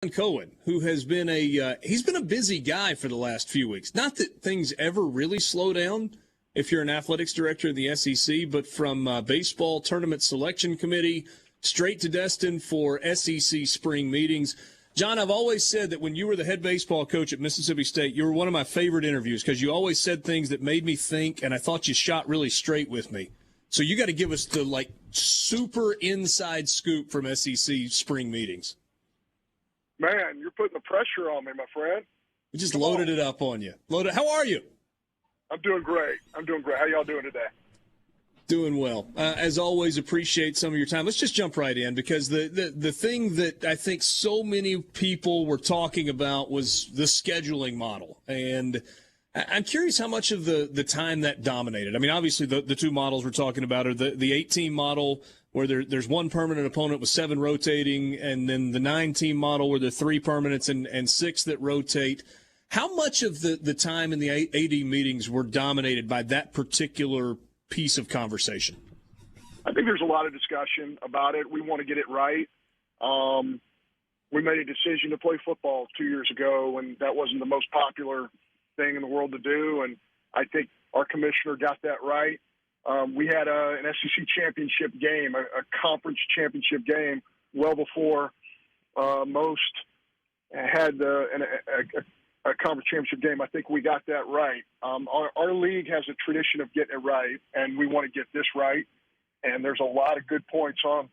John Cohen, who has been he's been a busy guy for the last few weeks. Not that things ever really slow down if you're an athletics director in the SEC, but from baseball tournament selection committee straight to Destin for SEC spring meetings. John, I've always said that when you were the head baseball coach at Mississippi State, you were one of my favorite interviews because you always said things that made me think, and I thought you shot really straight with me. So you got to give us the super inside scoop from SEC spring meetings. Man, you're putting the pressure on me, my friend. We just loaded it up on you. How are you? I'm doing great. How y'all doing today? Doing well. As always, appreciate some of your time. Let's just jump right in because the thing that I think so many people were talking about was the scheduling model. And I'm curious how much of the time that dominated. I mean, obviously, the two models we're talking about are the 8-team model where there's one permanent opponent with 7 rotating, and then the 9-team model where there are 3 permanents and 6 that rotate. How much of the time in the AD meetings were dominated by that particular piece of conversation? I think there's a lot of discussion about it. We want to get it right. We made a decision to play football 2 years ago, and that wasn't the most popular thing in the world to do, and I think our commissioner got that right. We had an SEC championship game, a conference championship game, well before most had a conference championship game. I think we got that right. Our league has a tradition of getting it right, and we want to get this right. And there's a lot of good points on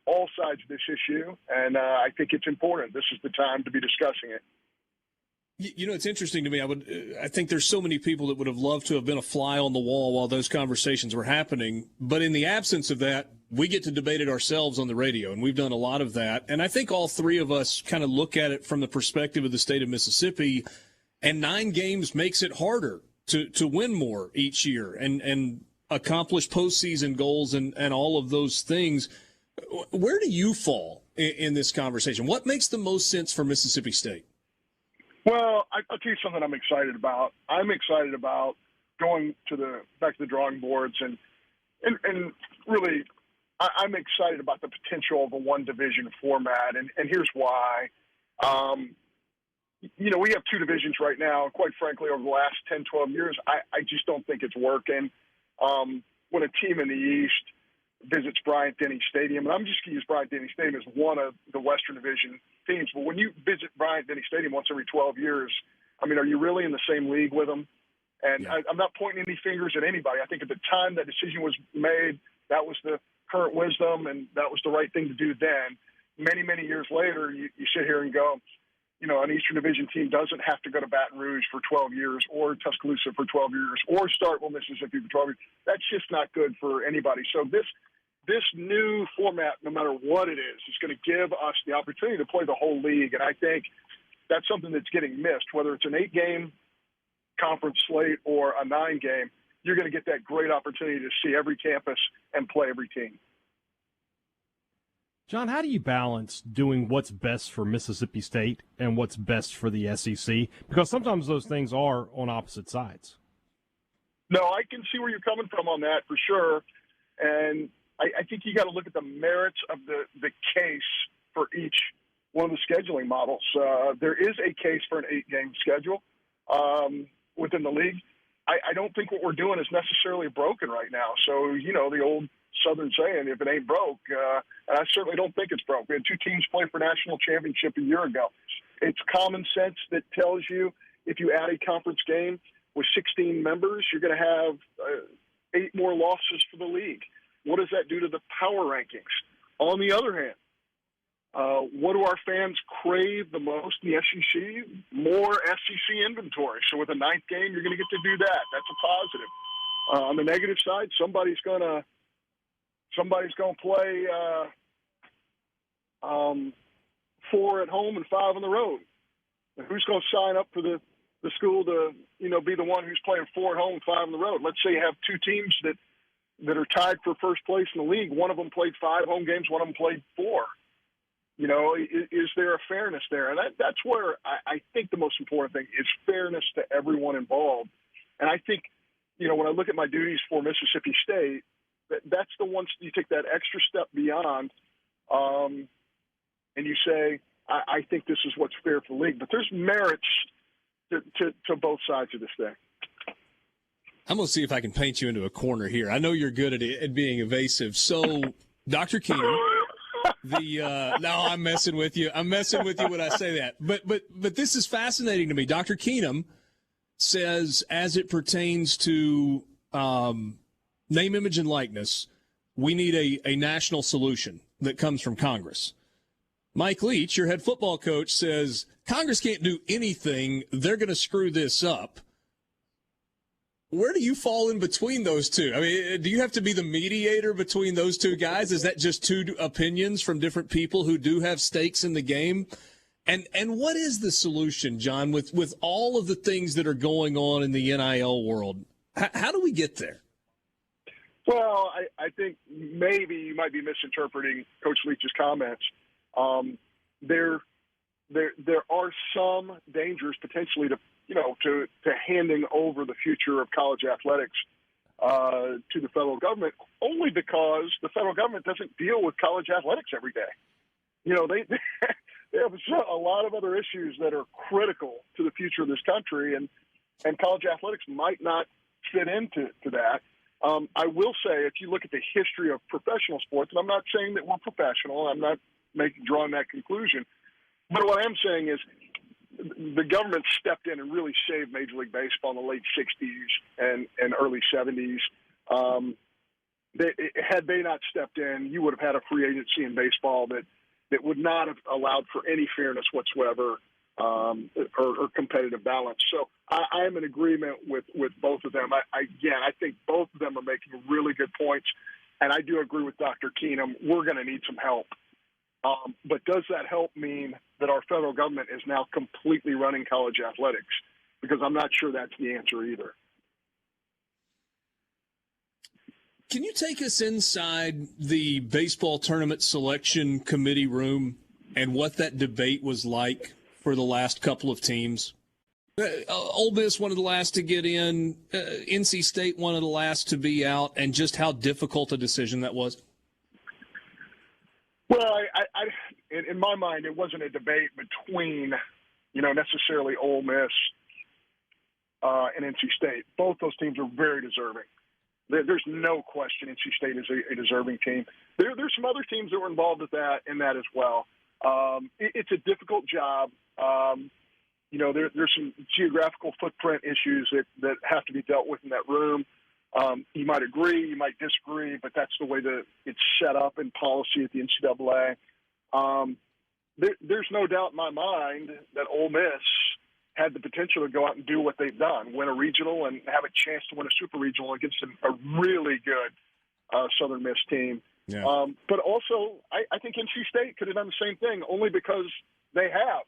all sides of this issue, and I think it's important. This is the time to be discussing it. You know, it's interesting to me. I think there's so many people that would have loved to have been a fly on the wall while those conversations were happening. But in the absence of that, we get to debate it ourselves on the radio, and we've done a lot of that. And I think all three of us kind of look at it from the perspective of the state of Mississippi, and 9 games makes it harder to win more each year and accomplish postseason goals and all of those things. Where do you fall in this conversation? What makes the most sense for Mississippi State? Well, I'll tell you something I'm excited about. I'm excited about going back to the drawing boards and really I'm excited about the potential of a one-division format, and here's why. We have 2 divisions right now. Quite frankly, over the last 10, 12 years, I just don't think it's working. When a team in the East visits Bryant-Denny Stadium, and I'm just going to use Bryant-Denny Stadium as one of the Western Division teams, but when you visit Bryant-Denny Stadium once every 12 years, I mean, are you really in the same league with them? And yeah. I'm not pointing any fingers at anybody. I think at the time that decision was made, that was the current wisdom, and that was the right thing to do then. Many, many years later, you sit here and go, an Eastern Division team doesn't have to go to Baton Rouge for 12 years or Tuscaloosa for 12 years or Starkville, Mississippi for 12 years. That's just not good for anybody. So this new format, no matter what it is going to give us the opportunity to play the whole league. And I think that's something that's getting missed, whether it's an 8-game conference slate or a 9-game. You're going to get that great opportunity to see every campus and play every team. John, how do you balance doing what's best for Mississippi State and what's best for the SEC? Because sometimes those things are on opposite sides. No, I can see where you're coming from on that for sure. And I think you got to look at the merits of the case for each one of the scheduling models. There is a case for an 8-game schedule within the league. I don't think what we're doing is necessarily broken right now. So, the old Southern saying, if it ain't broke, and I certainly don't think it's broke. We had 2 teams play for national championship a year ago. It's common sense that tells you if you add a conference game with 16 members, you're going to have 8 more losses for the league. What does that do to the power rankings? On the other hand, what do our fans crave the most in the SEC? More SEC inventory. So with a 9th game, you're going to get to do that. That's a positive. On the negative side, somebody's going to play 4 at home and 5 on the road. And who's going to sign up for the school to be the one who's playing 4 at home and 5 on the road? Let's say you have 2 teams that are tied for first place in the league. One of them played 5 home games. One of them played 4. Is there a fairness there? And that's where I think the most important thing is fairness to everyone involved. And I think, when I look at my duties for Mississippi State, that's the one you take that extra step beyond, and you say, I think this is what's fair for the league. But there's merits to both sides of this thing. I'm going to see if I can paint you into a corner here. I know you're good at being evasive. So, Dr. Keenum, no, I'm messing with you. I'm messing with you when I say that. But this is fascinating to me. Dr. Keenum says, as it pertains to name, image, and likeness, we need a national solution that comes from Congress. Mike Leach, your head football coach, says Congress can't do anything. They're going to screw this up. Where do you fall in between those two? I mean, do you have to be the mediator between those two guys? Is that just two opinions from different people who do have stakes in the game? And what is the solution, John, with all of the things that are going on in the NIL world? How do we get there? Well, I think maybe you might be misinterpreting Coach Leach's comments. There are some dangers potentially to handing over the future of college athletics to the federal government, only because the federal government doesn't deal with college athletics every day. They have a lot of other issues that are critical to the future of this country, and college athletics might not fit into that. I will say, if you look at the history of professional sports, and I'm not saying that we're professional, I'm not drawing that conclusion, but what I am saying is the government stepped in and really saved Major League Baseball in the late 60s and early 70s. Had they not stepped in, you would have had a free agency in baseball that would not have allowed for any fairness whatsoever or competitive balance. So I am in agreement with both of them. I think both of them are making really good points, and I do agree with Dr. Keenum. We're going to need some help. But does that help mean that our federal government is now completely running college athletics? Because I'm not sure that's the answer either. Can you take us inside the baseball tournament selection committee room and what that debate was like for the last couple of teams? Ole Miss, one of the last to get in, NC State, one of the last to be out, and just how difficult a decision that was? Well, in my mind, it wasn't a debate between, necessarily Ole Miss and NC State. Both those teams are very deserving. There's no question NC State is a deserving team. There's some other teams that were involved in that as well. It's a difficult job. There's some geographical footprint issues that have to be dealt with in that room. You might agree, you might disagree, but that's the way that it's set up in policy at the NCAA. There's no doubt in my mind that Ole Miss had the potential to go out and do what they've done, win a regional and have a chance to win a super regional against a really good Southern Miss team. Yeah. But also, I think NC State could have done the same thing, only because they have.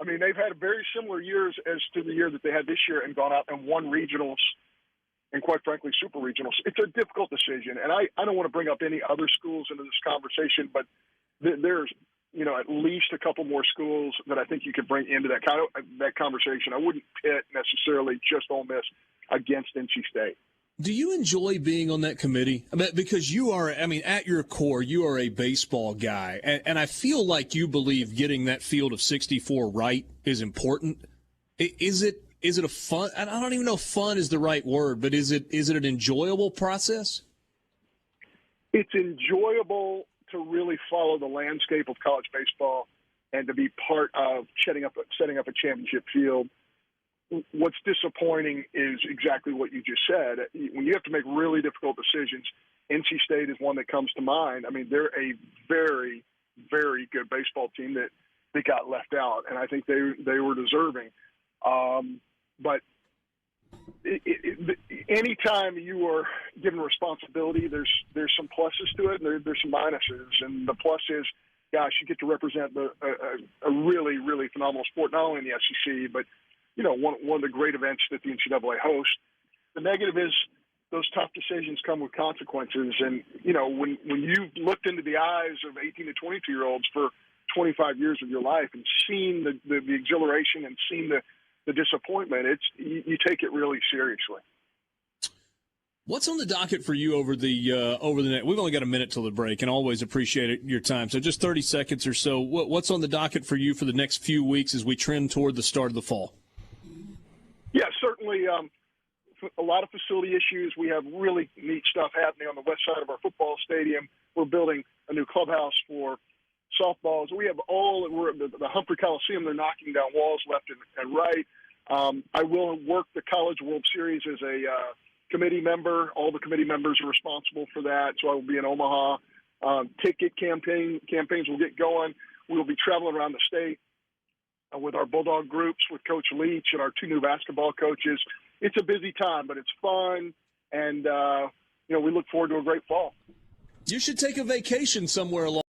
I mean, they've had very similar years as to the year that they had this year and gone out and won regionals and, quite frankly, super regionals. It's a difficult decision, and I don't want to bring up any other schools into this conversation, but there's at least a couple more schools that I think you could bring into that conversation. I wouldn't pit necessarily just Ole Miss against NC State. Do you enjoy being on that committee? I mean, because you are, at your core, you are a baseball guy, and I feel like you believe getting that field of 64 right is important. Is it a fun? I don't even know if fun is the right word, but is it an enjoyable process? It's enjoyable to really follow the landscape of college baseball and to be part of setting up a championship field. What's disappointing is exactly what you just said. When you have to make really difficult decisions, NC State is one that comes to mind. I mean, they're a very, very good baseball team that got left out, and I think they were deserving. But anytime you are given responsibility, there's some pluses to it, and there's some minuses. And the plus is, gosh, you get to represent a really, really phenomenal sport, not only in the SEC, but one of the great events that the NCAA hosts. The negative is those tough decisions come with consequences. And, when you've looked into the eyes of 18 to 22-year-olds for 25 years of your life and seen the exhilaration and seen the disappointment, you take it really seriously. What's on the docket for you over the net? We've only got a minute till the break, and always appreciate your time. So just 30 seconds or so. What's on the docket for you for the next few weeks as we trend toward the start of the fall? Yeah, certainly a lot of facility issues. We have really neat stuff happening on the west side of our football stadium. We're building a new clubhouse for softballs. We have the Humphrey Coliseum. They're knocking down walls left and right. I will work the College World Series as a committee member. All the committee members are responsible for that, so I will be in Omaha. Ticket campaigns will get going. We will be traveling around the state with our Bulldog groups, with Coach Leach and our 2 new basketball coaches. It's a busy time, but it's fun, and we look forward to a great fall. You should take a vacation somewhere along